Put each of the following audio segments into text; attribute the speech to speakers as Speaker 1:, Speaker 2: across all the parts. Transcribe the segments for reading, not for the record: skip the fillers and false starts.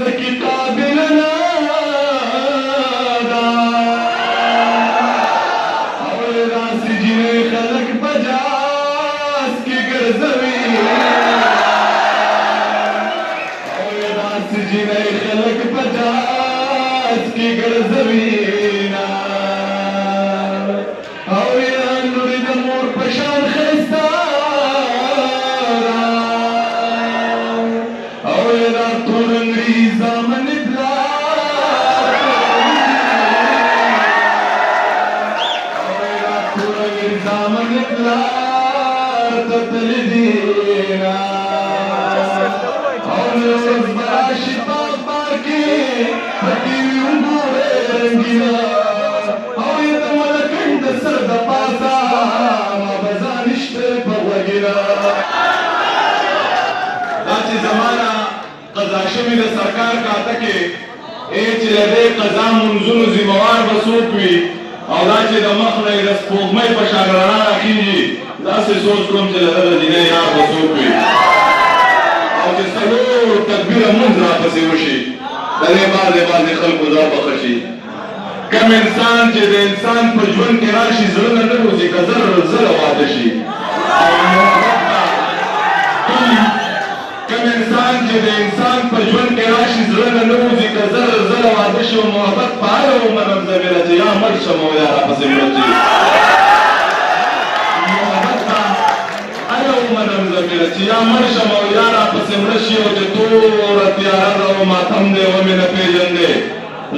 Speaker 1: زکی قابل نادا اول راسی جنه خلق بجاس کی گرزوی اول راسی جنه خلق بجاس کی گرزوی شوی د سرکار کاته کې چې د دې قضا منځونو ذمہوار به څوک وي او دا چې د مخ نه د سپوږمۍ په شان رڼا راخېږي داسې سوچ کوم چې د ده د جینۍ یار به څوک وي او چې څلور تکبیره مونځ راپسې وشي د دې بعضې خلکو دا پخه شي کم انسان چې د انسان په ژوند کې راشي زړه نه نه روځي که زره واده شي کم انسان چې د انسان په ژوند کې راشي زړه نه نه وځي که زره واده شي او محبت په هره ومنم زمیره چې یا مړ شم او یا راپسې مړه شي محبت په هره ومنم زمیره چې یا مړ شم او یا راپسې مړه شي او چې توره تیاره ده او ماتم دی ومې نه پېژندې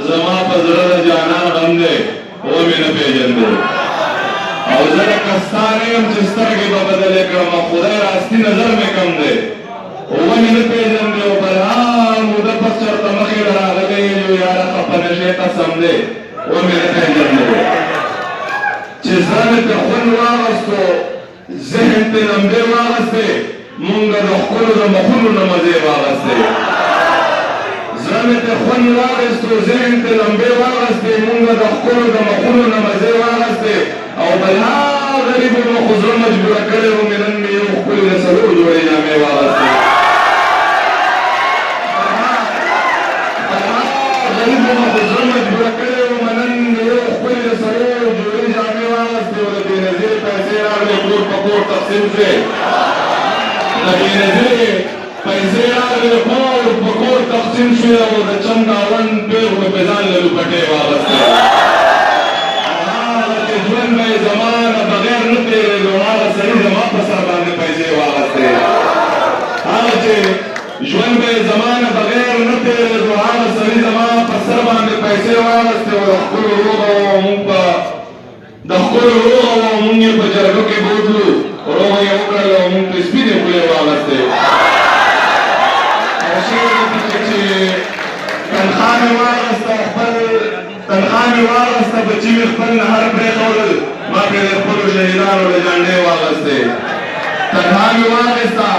Speaker 1: زما په زړه د جانان غم دی ومې نه پېژندې او زه لکه ستا نه یم چې سترګې به بدلې کړم خدای راستي نظر مې کم دی ومې نه پېژندې او بلها موده پس چېرته مخې له راغلی یو یاره خفه نه شې قسم دی ومې نه پېژندې چې زړه مې ترې خوند واغستو ذهن ترې لمبې واغستې مونږ د ښکلو د مخونو نه مزې واغستې زړه مې ترې خوند واغستو ذهن ترې لمبې واغستې مونږ د ښکلو د مخونو نه مزې واغستې او بلها غریبو مخو زړه مجبوره کړی و مې نن مې یو ښکلې د څلور جوړې جامې واغستې غریبو مخو زړه مجبوره کړی و مې نن مې یو ښکلې د څلور جوړې جامې واغستې او د بېنظیرې پیسې راغلې کور په کور تقسیم شوې د بېنظیرې پیسې راغلې کور په کور تقسیم شوې او د چم ګاونډ پېغلو پې ځان له لوپټې واغستې ژوند به یې زما نه بغیر نه تېرېږو هغه سړي زما په سر باندې پیسې واغستې هغه چې ژوند به یې زما نه بغیر نه تېرېږو هغه سړي زما په سر باندې پیسې واغستې او د ښکلو روغه وه مونږ یې په جرګو کې بوتلو روغه یې وکړل او مونږ پرې سپینې خولې واغستې او شعر یې پکې چې تنخوا مې واغسته خپل تنخوا مې واغسته بچي مې خپل نهر پرېښودل ما پرې د خپلو شهیدانو له جنډې واغستې تنخوا مې واغسته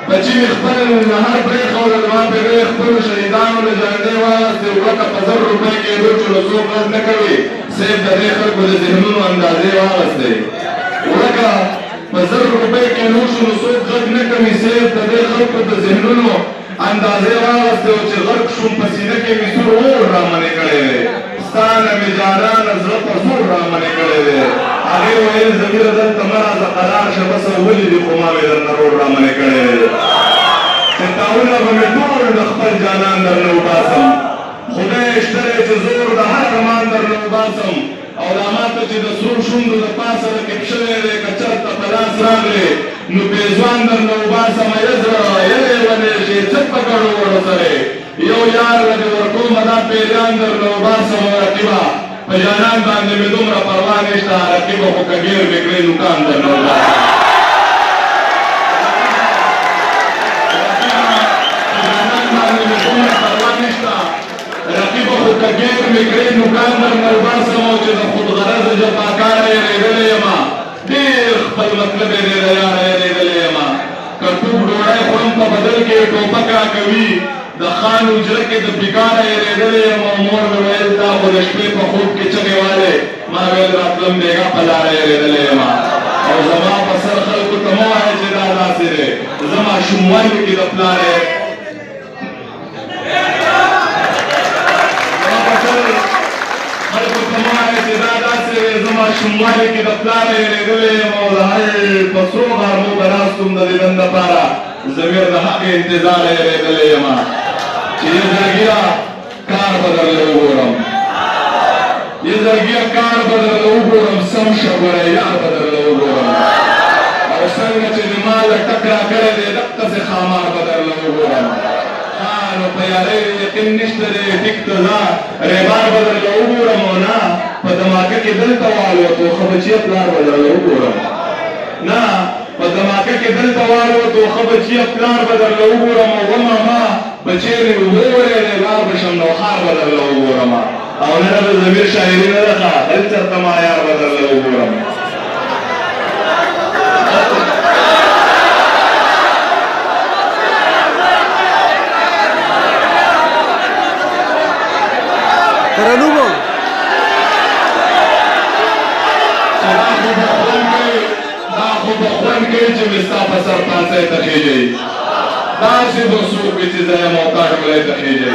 Speaker 1: بچي مې خپل نهر پرېښودل ما پرې د خپلو شهیدانو له جنډې واغستې ورکه په 1000 روپۍ کېدو چې له څوک غږ نه کوي صرف د دې خلکو د ذهنونو اندازې واغستې ورکه په 1000 روپۍ کېدو چې له څوک غږ نه کوي صرف د دې خلکو د ذهنونو اندازې واغستې او چې غرق شوم په سینه کې مې سور اور رامنې کړی دی ستا نه مې جانانه زړه په زور رامنې کړی دی هغې ویل ضمیره دلته مه راځه قرار شه بس ولې دي خو ما مې درنه روډ رامنې کړی دی چې تاونه به مې ټول د خپل جانان درنه وباسم خدای شته دی چې زور د هر ارمان درنه وباسم او دا ماته چې د سرو شونډو د پاسه رقیب شوی دی که چېرته په لاس راغلی نو پېزوان درنه وباسم ای زړه یلې ونې شي څه په ګډو وړو سره یو یار له دې ورکومه دا پیریان درنه وباسم او رقیبه په جانان باندې مې دومره پروا نشته رقیبه خو که ګیر مې کړې نوکان درنه وباسم رقیبه خو که ګیر مې کړې نوکان درنه وباسم او چې د خودغرضه جفاکاره یېرېدلی یمه ډېر خپل مطلب یې دی د یاره یېرېدلی یمه که ټوک ډوډۍ خورم په بدل کې ټوپک راکوي د خان حجره کې د بیګاره یېرېدلی یم او مور مې ویل تا خو د شپې په خوب کې چغې والې ما ویل راتلم بېګا په لاره یېرېدلی یمه او زما په سر خلکو ته مه وایه چې دا داسې دی زه ماشوموالي کې د پلار ماشوموالي کې د پلار یېرېدلی یم او د هر په څو غرمو به ناست وم د دیدن دپاره ضمیر د حق انتظار یېرېدلی یم چې یې زړګیه کار به درله وګورم یې زړګیه کار به درله وګورم سم شه ګوره یار به درله وګورم او څنګه چې د ما له ټک راکړی دی دقسې خامار به درله وګورم نو په یارۍ یقین نشته دی ټیک ته ځه ریبار به درله وګورم او نه په دماکه کې دلته والوتو ښه بچیه پلار به درله وګورم نه په دماکه کې دلته والوتو ښه بچیه پلار به درله وګورم او وماما بچیرې وګورې دی لار به شم نو خار به درله وګورم او نه د ضمیر شاعري نه ده ښه هل چېرته ما یار به درله وګورم
Speaker 2: Taralugo.
Speaker 1: دا خو به خوند کوي چې مې ستا په سر پانسۍ ته خېږئ داسې به څوک وي چې زه یم او تا ډولۍ ته خېږئ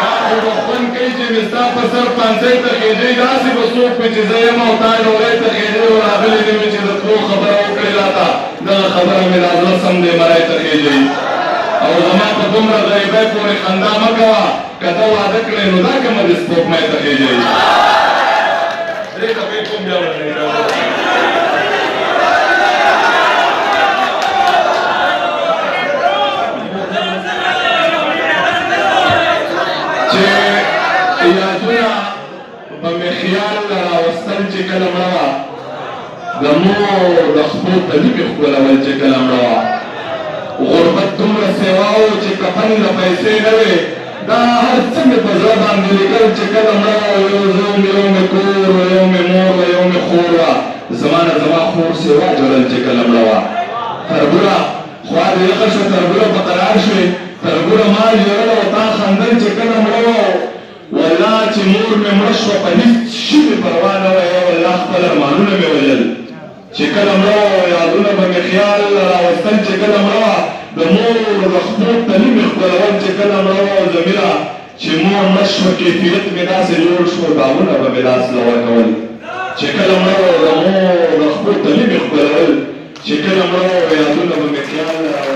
Speaker 1: دا خو به خوند کوي چې مې ستا په سر پانسۍ ته خېږئ داسې به څوک وي چې زه یم او تا ډولۍ ته خېږئ او راغلی دې مې چې د تلو خبره وکړې راته دغه خبره مې دا زړه سم دی مری ته خېږئ او زما په دومره غریبۍ پورې خندا مه کوه که ته واده کړې نو دا کومه د سپوږمۍ ته خېږئ درې دفعې کوم بیا ورنه یادونه به مې خیال راوستل چې کله مړه وه د مور د خپو تلي مې ښکلول چې کله مړه وه غربت دومره سیوا و چې کفن د پیسې نه وې دا هر څه مې په زړه باندې لیکل چې کله مړه وه یو زه وم یو مې کور و یو مې مور وه یو مې خور وه زما نه زما خور سیوا جوړل چې کله مړه وه تربوره خوا دې یخه شوه تربوره په قرار شوې تربوره ما ژړل او تا خندل چې کله مړه وه والله چې مور مې مړه شوه په هېڅ شي مې پروا نه وه یا والله خپل ارمانونه مې وژل چې کله مړه وه یادونه به مې خیال راوستل چې کله مړه وه د مور د خپو تلي مې ښکلول چې کله مړه وه ضمیره چې مور مړه شوه کیفیت مې داسې جوړ شو داغونه به مې داسې له ورکول چې کله مړه وه د مور د خپو تلي مې ښکلول چې کله مړه وه یادونه به مې خیال راوستل